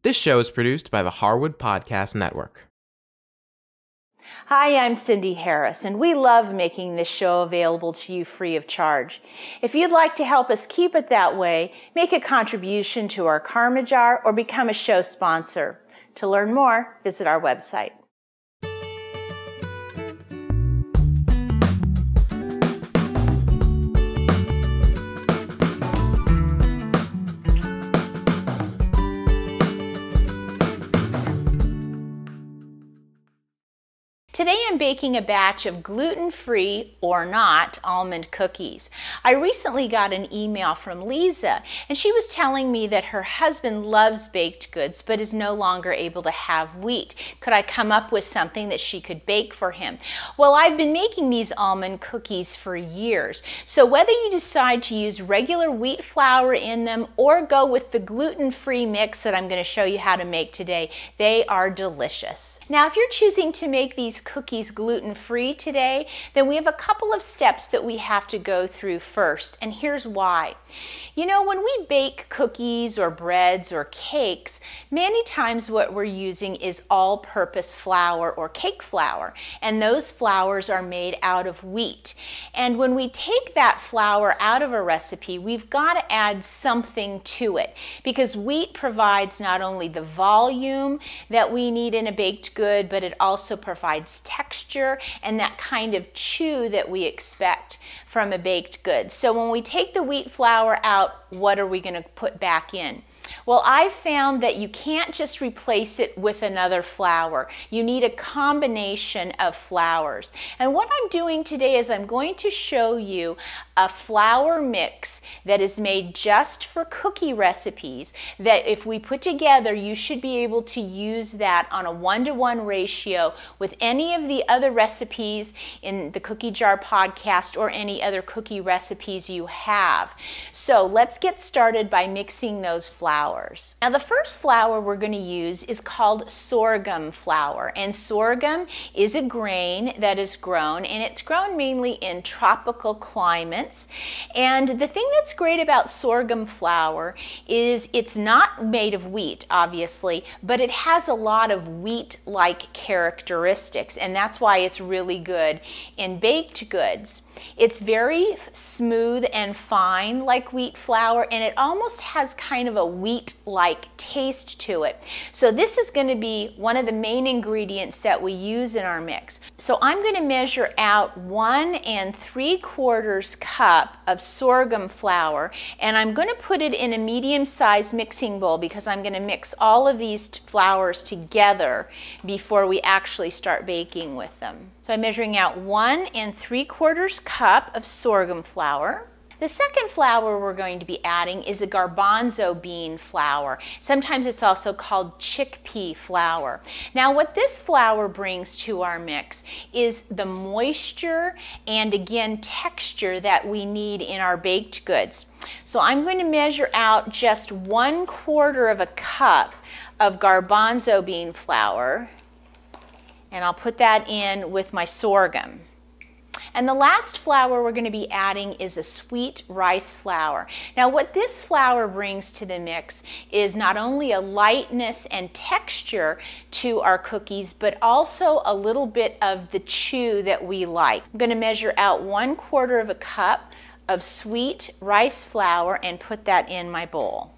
This show is produced by the Harwood Podcast Network. Hi, I'm Cindy Harris, and we love making this show available to you free of charge. If you'd like to help us keep it that way, make a contribution to our Karma Jar or become a show sponsor. To learn more, visit our website. Today I'm baking a batch of gluten-free or not almond cookies. I recently got an email from Lisa, and she was telling me that her husband loves baked goods but is no longer able to have wheat. Could I come up with something that she could bake for him? Well, I've been making these almond cookies for years, so whether you decide to use regular wheat flour in them or go with the gluten-free mix that I'm going to show you how to make today, they are delicious. Now, if you're choosing to make these cookies gluten-free today, then we have a couple of steps that we have to go through first, and here's why. You know, when we bake cookies or breads or cakes, many times what we're using is all-purpose flour or cake flour, and those flours are made out of wheat. And when we take that flour out of a recipe, we've got to add something to it, because wheat provides not only the volume that we need in a baked good, but it also provides texture and that kind of chew that we expect from a baked good. So when we take the wheat flour out, what are we going to put back in? Well, I've found that you can't just replace it with another flour. You need a combination of flours. And what I'm doing today is I'm going to show you a flour mix that is made just for cookie recipes that if we put together, you should be able to use that on a 1-to-1 ratio with any of the other recipes in the Cookie Jar podcast or any other cookie recipes you have. So let's get started by mixing those flours. Now, the first flour we're going to use is called sorghum flour, and sorghum is a grain that is grown, and it's grown mainly in tropical climates. And the thing that's great about sorghum flour is it's not made of wheat, obviously, but it has a lot of wheat-like characteristics, and that's why it's really good in baked goods. It's very smooth and fine like wheat flour, and it almost has kind of a wheat-like taste to it. So this is going to be one of the main ingredients that we use in our mix. So I'm going to measure out 1 3/4 cup of sorghum flour, and I'm going to put it in a medium-sized mixing bowl because I'm going to mix all of these flours together before we actually start baking with them. So I'm measuring out 1 3/4 cup of sorghum flour. The second flour we're going to be adding is a garbanzo bean flour. Sometimes it's also called chickpea flour. Now, what this flour brings to our mix is the moisture and, again, texture that we need in our baked goods. So I'm going to measure out just 1/4 of a cup of garbanzo bean flour, and I'll put that in with my sorghum. And the last flour we're going to be adding is a sweet rice flour. Now, what this flour brings to the mix is not only a lightness and texture to our cookies, but also a little bit of the chew that we like. I'm going to measure out 1/4 of a cup of sweet rice flour and put that in my bowl.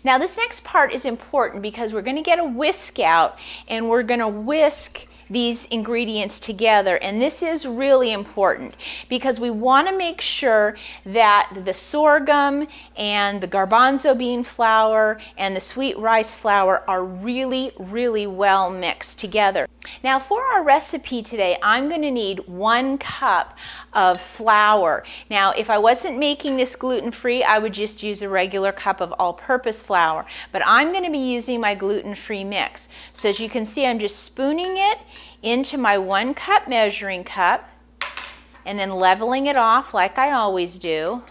Now, this next part is important because we're going to get a whisk out and we're going to whisk these ingredients together, and this is really important because we want to make sure that the sorghum and the garbanzo bean flour and the sweet rice flour are really well mixed together. Now, for our recipe today, I'm going to need 1 cup of flour. Now, if I wasn't making this gluten-free, I would just use a regular cup of all-purpose flour, but I'm going to be using my gluten-free mix. So as you can see, I'm just spooning it into my 1 cup measuring cup and then leveling it off like I always do.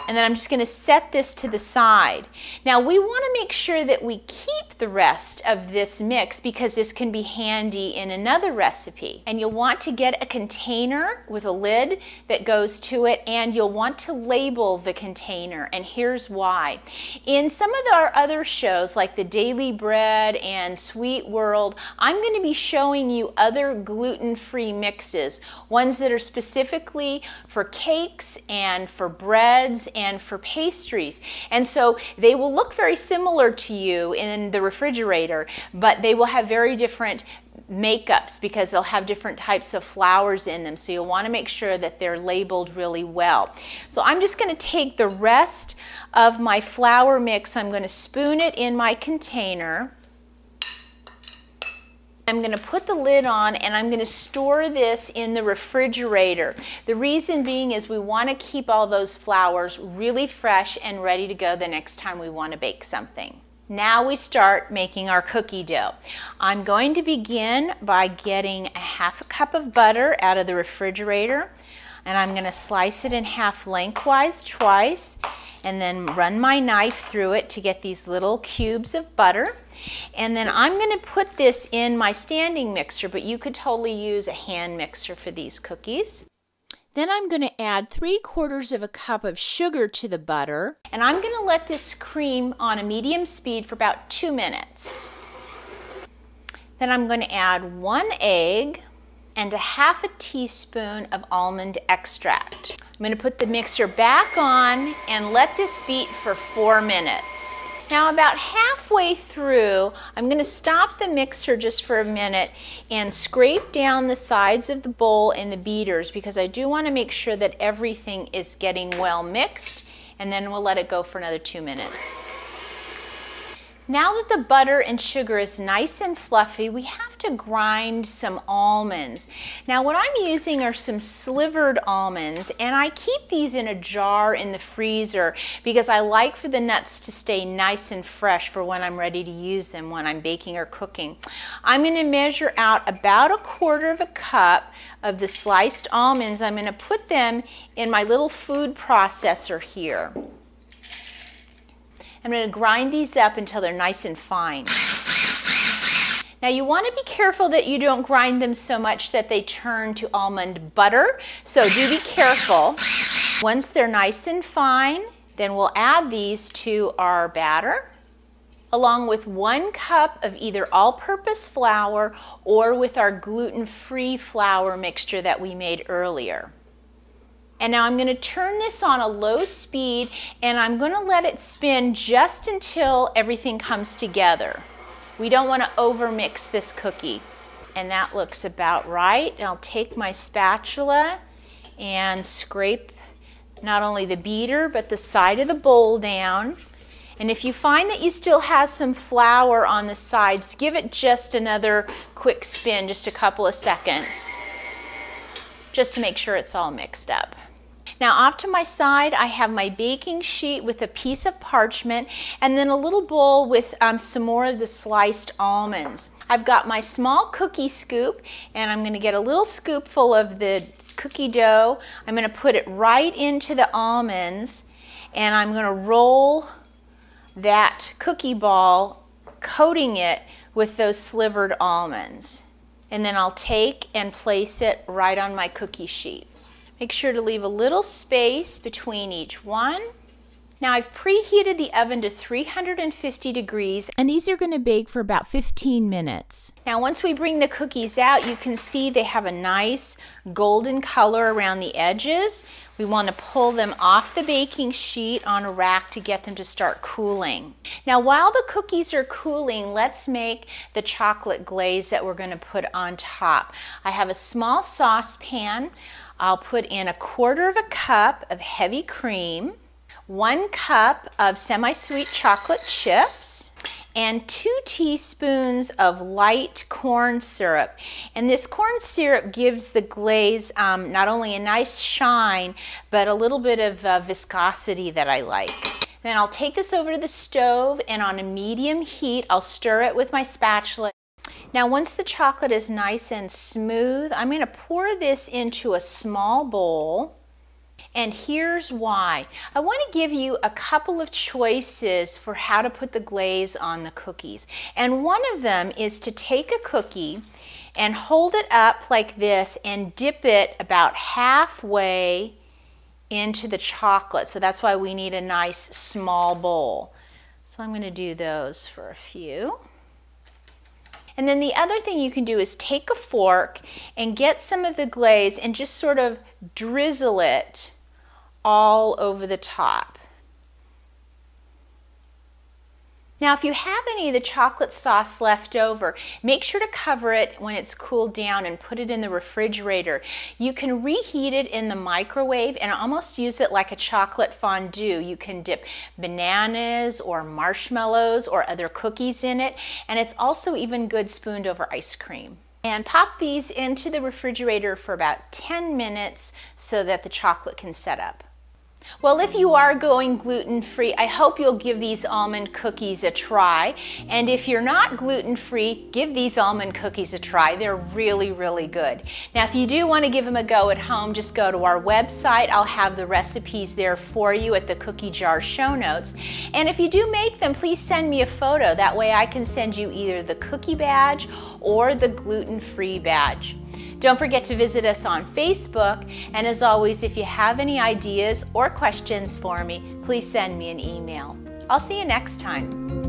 And then I'm just going to set this to the side. Now, we want to make sure that we keep keep the rest of this mix because this can be handy in another recipe. And you'll want to get a container with a lid that goes to it, and you'll want to label the container, and here's why. In some of our other shows like the Daily Bread and Sweet World, I'm going to be showing you other gluten-free mixes, ones that are specifically for cakes and for breads and for pastries. And so they will look very similar to you in the refrigerator, but they will have very different makeups because they'll have different types of flours in them. So you'll want to make sure that they're labeled really well. So I'm just going to take the rest of my flour mix, I'm going to spoon it in my container. I'm going to put the lid on and I'm going to store this in the refrigerator. The reason being is we want to keep all those flours really fresh and ready to go the next time we want to bake something. Now we start making our cookie dough. I'm going to begin by getting a half a cup of butter out of the refrigerator, and I'm going to slice it in half lengthwise twice and then run my knife through it to get these little cubes of butter. And then I'm going to put this in my standing mixer, but you could totally use a hand mixer for these cookies. Then I'm going to add 3/4 of a cup of sugar to the butter, and I'm going to let this cream on a medium speed for about 2 minutes. Then I'm going to add 1 egg and a half a teaspoon of almond extract. I'm going to put the mixer back on and let this beat for 4 minutes. Now about halfway through, I'm going to stop the mixer just for a minute and scrape down the sides of the bowl and the beaters because I do want to make sure that everything is getting well mixed, and then we'll let it go for another 2 minutes. Now that the butter and sugar is nice and fluffy, we have to grind some almonds. Now what I'm using are some slivered almonds, and I keep these in a jar in the freezer because I like for the nuts to stay nice and fresh for when I'm ready to use them when I'm baking or cooking. I'm going to measure out about 1/4 of a cup of the sliced almonds. I'm going to put them in my little food processor here. I'm going to grind these up until they're nice and fine. Now you want to be careful that you don't grind them so much that they turn to almond butter, so do be careful. Once they're nice and fine, then we'll add these to our batter, along with 1 cup of either all-purpose flour or with our gluten-free flour mixture that we made earlier. And now I'm going to turn this on a low speed, and I'm going to let it spin just until everything comes together. We don't want to overmix this cookie. And that looks about right. And I'll take my spatula and scrape not only the beater but the side of the bowl down. And if you find that you still have some flour on the sides, give it just another quick spin, just a couple of seconds, just to make sure it's all mixed up. Now off to my side, I have my baking sheet with a piece of parchment and then a little bowl with some more of the sliced almonds. I've got my small cookie scoop, and I'm going to get a little scoopful of the cookie dough. I'm going to put it right into the almonds, and I'm going to roll that cookie ball, coating it with those slivered almonds. And then I'll take and place it right on my cookie sheet. Make sure to leave a little space between each one. Now I've preheated the oven to 350 degrees, and these are going to bake for about 15 minutes. Now once we bring the cookies out, you can see they have a nice golden color around the edges. We want to pull them off the baking sheet on a rack to get them to start cooling. Now while the cookies are cooling, let's make the chocolate glaze that we're going to put on top. I have a small saucepan. I'll put in 1/4 of a cup of heavy cream, 1 cup of semi-sweet chocolate chips, and 2 teaspoons of light corn syrup. And this corn syrup gives the glaze not only a nice shine, but a little bit of viscosity that I like. Then I'll take this over to the stove, and on a medium heat, I'll stir it with my spatula. Now once the chocolate is nice and smooth, I'm going to pour this into a small bowl, And here's why. I want to give you a couple of choices for how to put the glaze on the cookies. And one of them is to take a cookie and hold it up like this and dip it about halfway into the chocolate. So that's why we need a nice small bowl. So I'm going to do those for a few. And then the other thing you can do is take a fork and get some of the glaze and just sort of drizzle it all over the top. Now, if you have any of the chocolate sauce left over, make sure to cover it when it's cooled down and put it in the refrigerator. You can reheat it in the microwave and almost use it like a chocolate fondue. You can dip bananas or marshmallows or other cookies in it, and it's also even good spooned over ice cream. And pop these into the refrigerator for about 10 minutes so that the chocolate can set up. Well, if you are going gluten-free, I hope you'll give these almond cookies a try. And if you're not gluten-free, give these almond cookies a try. They're really, really good. Now, if you do want to give them a go at home, just go to our website. I'll have the recipes there for you at the cookie jar show notes. And if you do make them, please send me a photo. That way I can send you either the cookie badge or the gluten-free badge. Don't forget to visit us on Facebook, and as always, if you have any ideas or questions for me, please send me an email. I'll see you next time.